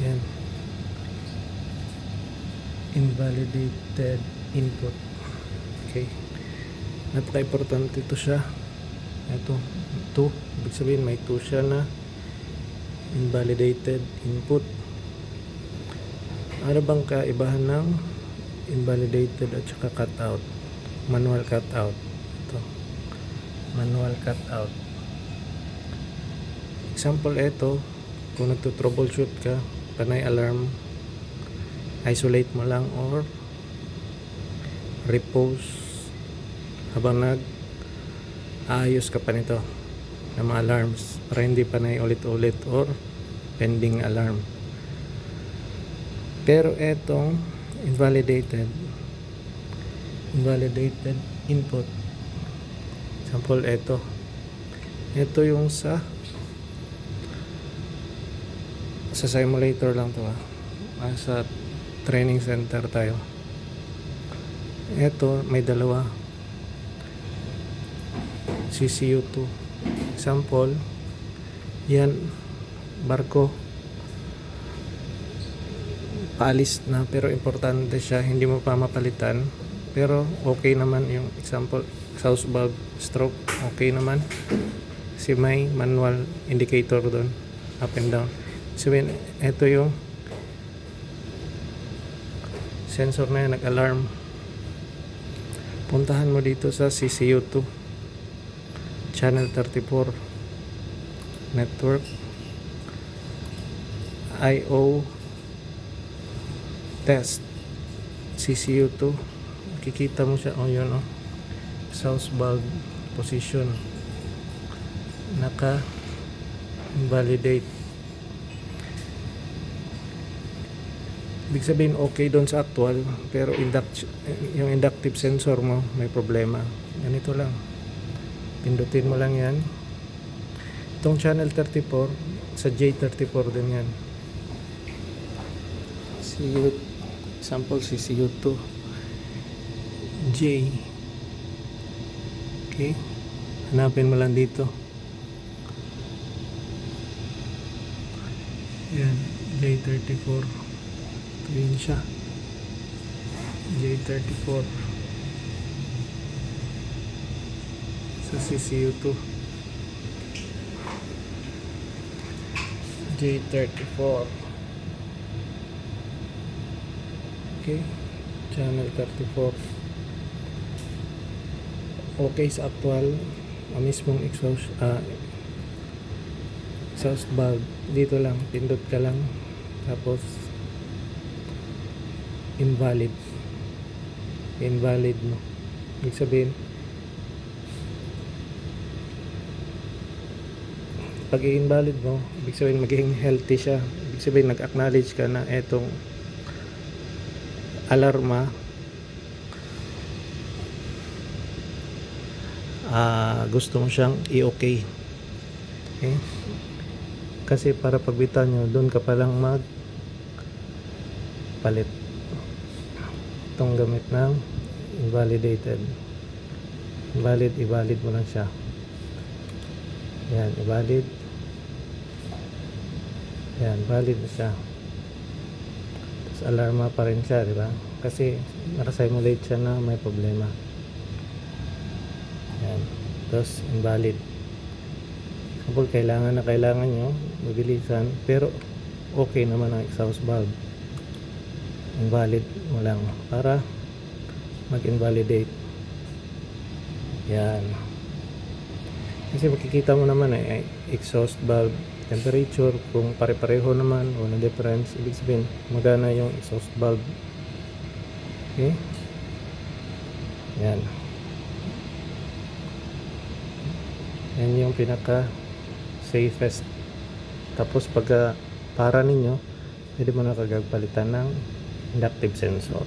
Yan. Invalidated input. Okay. Napaka-importante ito siya. Ito. 2. Ibig sabihin may 2 siya na invalidated input. Ano bang kaibahan ng invalidated at saka cutout? Manual cutout. Ito. Manual cutout. Example ito, kung nagto-troubleshoot ka, panay alarm, isolate mo lang or repose habang ayos ka pa nito ng mga alarms para hindi panay ulit-ulit or pending alarm. Pero etong invalidated input, example ito yung sa simulator lang to sa training center tayo. Ito may dalawa, CCU2. Example, yan barko paalis na pero importante siya, hindi mo pa mapalitan, pero okay naman yung example, exhaust valve stroke okay naman kasi may manual indicator doon, up and down. So ito yung sensor na yan, nag-alarm. Puntahan mo dito sa CCU2 channel 34 network IO test CCU2. Kikita mo siya, yun exhaust valve position naka invalidate. Ibig sabihin okay doon sa actual, pero yung inductive sensor mo may problema. Ganito lang, pindutin mo lang yan. Itong channel 34 sa J34 din yan. Example CCU2 J. Okay, hanapin mo lang dito. Yan, J34. Ito yun siya, J34 sa CCU2 J34. Okay, channel 34 okay sa actual, mismong exhaust valve. Dito lang, pindot ka lang, tapos invalid mo. Ibig sabihin, pag i-invalid mo, ibig sabihin magiging healthy siya. Ibig sabihin nag-acknowledge ka na etong alarma gusto mo siyang i-okay. Okay? Kasi para pagbitan nyo, doon ka palang palit itong gamit ng invalidated. Invalid mo lang siya. Yan, invalid. Yan, valid na siya. Tapos alarma pa rin siya, di ba? Kasi nakasimulate siya na may problema. Yan. Tapos invalid. Kapag kailangan nyo mabilisan, pero okay naman ang exhaust valve. Invalid mo lang para mag-invalidate. Yan. Kasi makikita mo naman exhaust valve temperature, kung pare-pareho naman o na difference, ibig sabihin magana yung exhaust valve. Okay? Yan. Yan yung pinaka safest. Tapos pagka para ninyo, pwede mo na kagagpalitan ng inductive sensor.